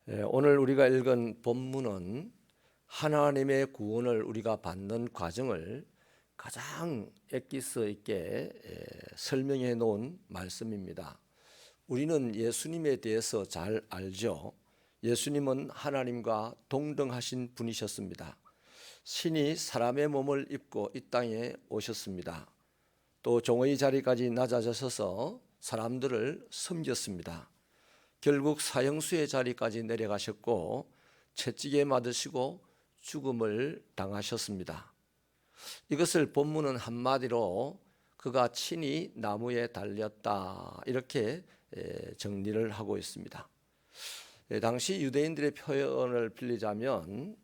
오늘 우리가 읽은 본문은 하나님의 구원을 우리가 받는 과정을 가장 엑기스 있게 설명해 놓은 말씀입니다. 우리는 예수님에 대해서 잘 알죠. 예수님은 하나님과 동등하신 분이셨습니다. 신이 사람의 몸을 입고 이 땅에 오셨습니다. 또 종의 자리까지 낮아져서 사람들을 섬겼습니다. 결국 사형수의 자리까지 내려가셨고 채찍에 맞으시고 죽음을 당하셨습니다. 이것을 본문은 한마디로 그가 친히 나무에 달렸다 이렇게 정리를 하고 있습니다. 당시 유대인들의 표현을 빌리자면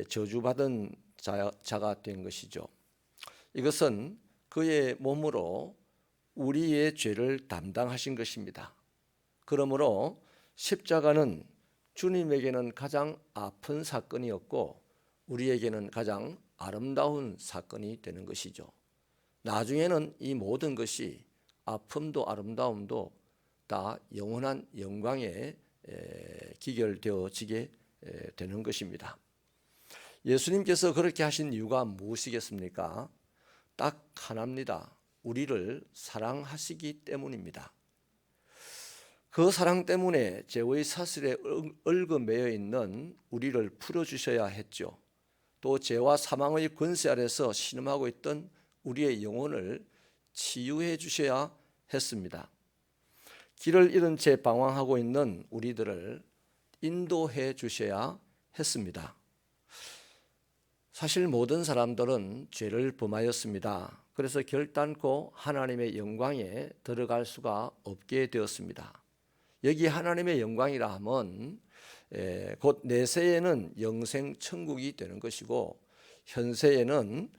저주받은 자가 된 것이죠. 이것은 그의 몸으로 우리의 죄를 담당하신 것입니다. 그러므로 십자가는 주님에게는 가장 아픈 사건이었고 우리에게는 가장 아름다운 사건이 되는 것이죠. 나중에는 이 모든 것이 아픔도 아름다움도 다 영원한 영광에 기결되어지게 되는 것입니다. 예수님께서 그렇게 하신 이유가 무엇이겠습니까? 딱 하나입니다. 우리를 사랑하시기 때문입니다. 그 사랑 때문에 죄의 사슬에 얽매여 있는 우리를 풀어주셔야 했죠. 또 죄와 사망의 권세 아래서 신음하고 있던 우리의 영혼을 치유해 주셔야 했습니다. 길을 잃은 채 방황하고 있는 우리들을 인도해 주셔야 했습니다. 사실 모든 사람들은 죄를 범하였습니다. 그래서 결단코 하나님의 영광에 들어갈 수가 없게 되었습니다. 여기 하나님의 영광이라 하면 곧 내세에는 영생 천국이 되는 것이고 현세에는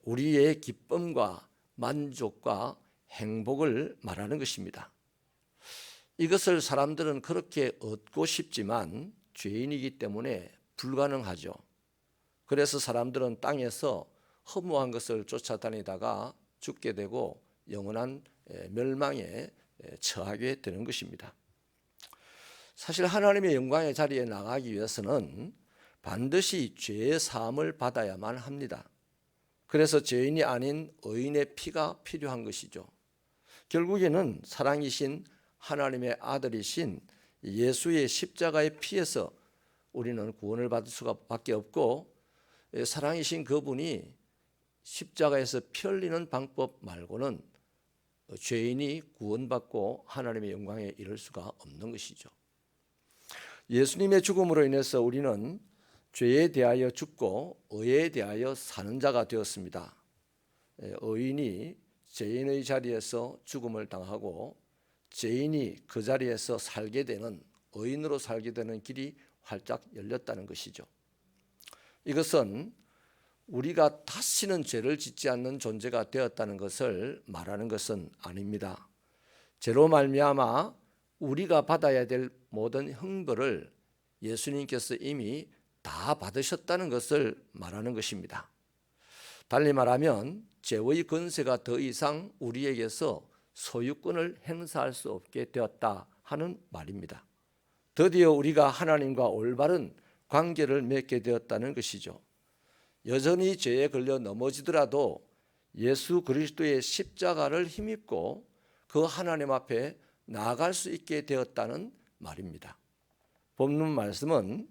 우리의 기쁨과 만족과 행복을 말하는 것입니다. 이것을 사람들은 그렇게 얻고 싶지만 죄인이기 때문에 불가능하죠. 그래서 사람들은 땅에서 허무한 것을 쫓아다니다가 죽게 되고 영원한 멸망에 처하게 되는 것입니다. 사실 하나님의 영광의 자리에 나가기 위해서는 반드시 죄의 사함을 받아야만 합니다. 그래서 죄인이 아닌 의인의 피가 필요한 것이죠. 결국에는 사랑이신 하나님의 아들이신 예수의 십자가의 피에서 우리는 구원을 받을 수밖에 없고 사랑이신 그분이 십자가에서 피 흘리는 방법 말고는 죄인이 구원받고 하나님의 영광에 이를 수가 없는 것이죠. 예수님의 죽음으로 인해서 우리는 죄에 대하여 죽고 의에 대하여 사는 자가 되었습니다. 의인이 죄인의 자리에서 죽음을 당하고 죄인이 그 자리에서 살게 되는 의인으로 살게 되는 길이 활짝 열렸다는 것이죠. 이것은 우리가 다시는 죄를 짓지 않는 존재가 되었다는 것을 말하는 것은 아닙니다. 죄로 말미암아 우리가 받아야 될 모든 형벌을 예수님께서 이미 다 받으셨다는 것을 말하는 것입니다. 달리 말하면 죄의 권세가 더 이상 우리에게서 소유권을 행사할 수 없게 되었다 하는 말입니다. 드디어 우리가 하나님과 올바른 관계를 맺게 되었다는 것이죠. 여전히 죄에 걸려 넘어지더라도 예수 그리스도의 십자가를 힘입고 그 하나님 앞에 나아갈 수 있게 되었다는 말입니다. 본문 말씀은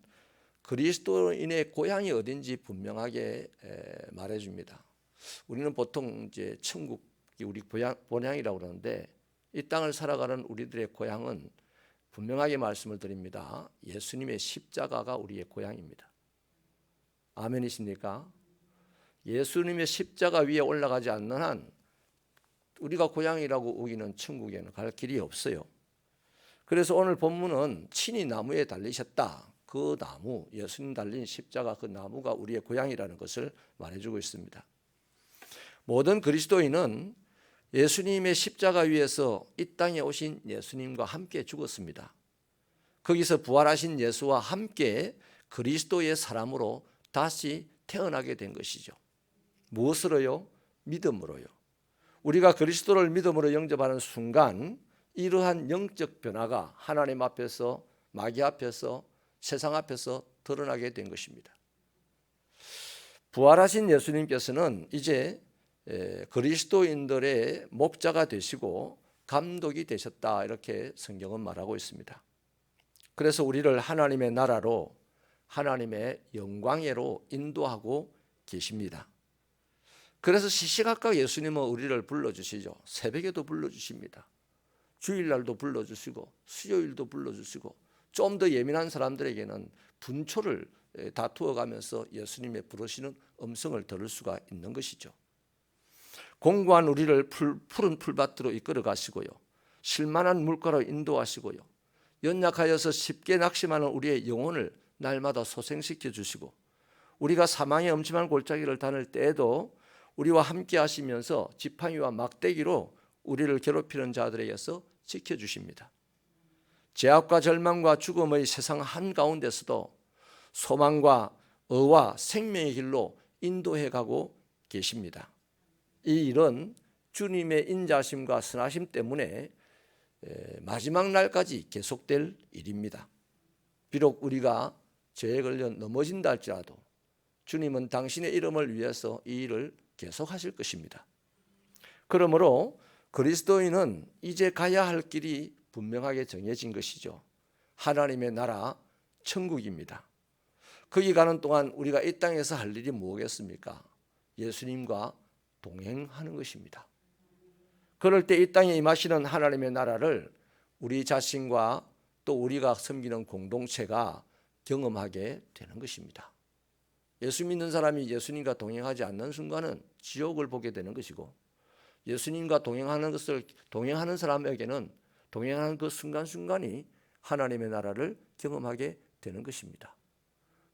그리스도인의 고향이 어딘지 분명하게 말해줍니다. 우리는 보통 이제 천국이 우리 본향이라고 그러는데 이 땅을 살아가는 우리들의 고향은 분명하게 말씀을 드립니다. 예수님의 십자가가 우리의 고향입니다. 아멘이십니까? 예수님의 십자가 위에 올라가지 않는 한 우리가 고향이라고 우기는 천국에는 갈 길이 없어요. 그래서 오늘 본문은 친히 나무에 달리셨다. 그 나무, 예수님 달린 십자가 그 나무가 우리의 고향이라는 것을 말해주고 있습니다. 모든 그리스도인은 예수님의 십자가 위에서 이 땅에 오신 예수님과 함께 죽었습니다. 거기서 부활하신 예수와 함께 그리스도의 사람으로 다시 태어나게 된 것이죠. 무엇으로요? 믿음으로요. 우리가 그리스도를 믿음으로 영접하는 순간 이러한 영적 변화가 하나님 앞에서 마귀 앞에서, 세상 앞에서 드러나게 된 것입니다. 부활하신 예수님께서는 이제 그리스도인들의 목자가 되시고 감독이 되셨다, 이렇게 성경은 말하고 있습니다. 그래서 우리를 하나님의 나라로, 하나님의 영광으로 인도하고 계십니다. 그래서 시시각각 예수님은 우리를 불러주시죠. 새벽에도 불러주십니다. 주일날도 불러주시고 수요일도 불러주시고, 좀 더 예민한 사람들에게는 분초를 다투어 가면서 예수님의 부르시는 음성을 들을 수가 있는 것이죠. 공고한 우리를 푸른 풀밭으로 이끌어 가시고요, 실만한 물가로 인도하시고요, 연약하여서 쉽게 낙심하는 우리의 영혼을 날마다 소생시켜 주시고, 우리가 사망의 엄침한 골짜기를 다닐 때에도 우리와 함께 하시면서 지팡이와 막대기로 우리를 괴롭히는 자들에게서 지켜주십니다. 죄악과 절망과 죽음의 세상 한가운데서도 소망과 의와 생명의 길로 인도해 가고 계십니다. 이 일은 주님의 인자하심과 선하심 때문에 마지막 날까지 계속될 일입니다. 비록 우리가 죄에 걸려 넘어진다 할지라도 주님은 당신의 이름을 위해서 이 일을 계속하실 것입니다. 그러므로 그리스도인은 이제 가야 할 길이 분명하게 정해진 것이죠. 하나님의 나라, 천국입니다. 거기 가는 동안 우리가 이 땅에서 할 일이 무엇이겠습니까? 예수님과 동행하는 것입니다. 그럴 때 이 땅에 임하시는 하나님의 나라를 우리 자신과 또 우리가 섬기는 공동체가 경험하게 되는 것입니다. 예수 믿는 사람이 예수님과 동행하지 않는 순간은 지옥을 보게 되는 것이고, 예수님과 동행하는 사람에게는 동행하는 그 순간순간이 하나님의 나라를 경험하게 되는 것입니다.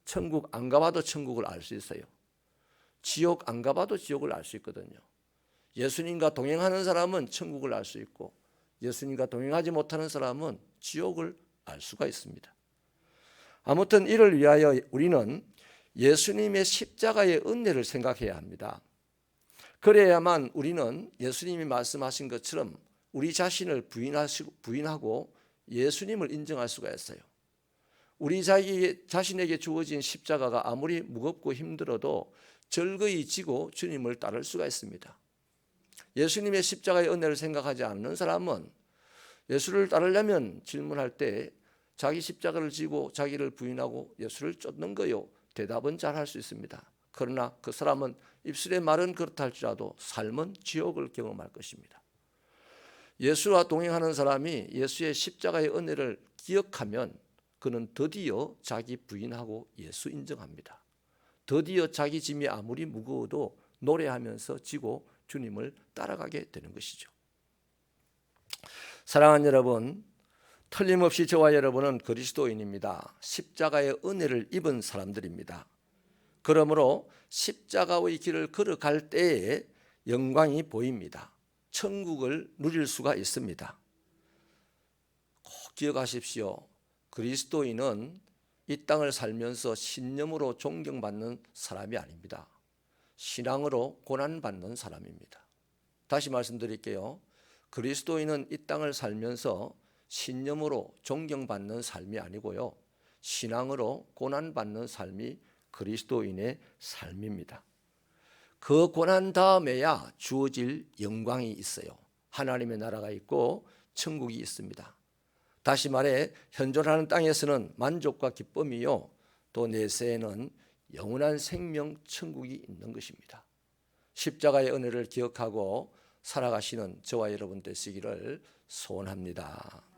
천국 안 가봐도 천국을 알 수 있어요. 지옥 안 가봐도 지옥을 알 수 있거든요. 예수님과 동행하는 사람은 천국을 알 수 있고, 예수님과 동행하지 못하는 사람은 지옥을 알 수가 있습니다. 아무튼 이를 위하여 우리는 예수님의 십자가의 은혜를 생각해야 합니다. 그래야만 우리는 예수님이 말씀하신 것처럼 우리 자신을 부인하고 예수님을 인정할 수가 있어요. 우리 자신에게 주어진 십자가가 아무리 무겁고 힘들어도 절거히 지고 주님을 따를 수가 있습니다. 예수님의 십자가의 은혜를 생각하지 않는 사람은 예수를 따르려면 질문할 때 자기 십자가를 지고 자기를 부인하고 예수를 쫓는 거요, 대답은 잘 할 수 있습니다. 그러나 그 사람은 입술의 말은 그렇다 할지라도 삶은 지옥을 경험할 것입니다. 예수와 동행하는 사람이 예수의 십자가의 은혜를 기억하면 그는 드디어 자기 부인하고 예수 인정합니다. 드디어 자기 짐이 아무리 무거워도 노래하면서 지고 주님을 따라가게 되는 것이죠. 사랑하는 여러분, 틀림없이 저와 여러분은 그리스도인입니다. 십자가의 은혜를 입은 사람들입니다. 그러므로 십자가의 길을 걸어갈 때에 영광이 보입니다. 천국을 누릴 수가 있습니다. 꼭 기억하십시오. 그리스도인은 이 땅을 살면서 신념으로 존경받는 사람이 아닙니다. 신앙으로 고난받는 사람입니다. 다시 말씀드릴게요. 그리스도인은 이 땅을 살면서 신념으로 존경받는 삶이 아니고요, 신앙으로 고난받는 삶이 그리스도인의 삶입니다. 그 고난 다음에야 주어질 영광이 있어요. 하나님의 나라가 있고 천국이 있습니다. 다시 말해 현존하는 땅에서는 만족과 기쁨이요, 또 내세에는 영원한 생명 천국이 있는 것입니다. 십자가의 은혜를 기억하고 살아가시는 저와 여러분 되시기를 소원합니다.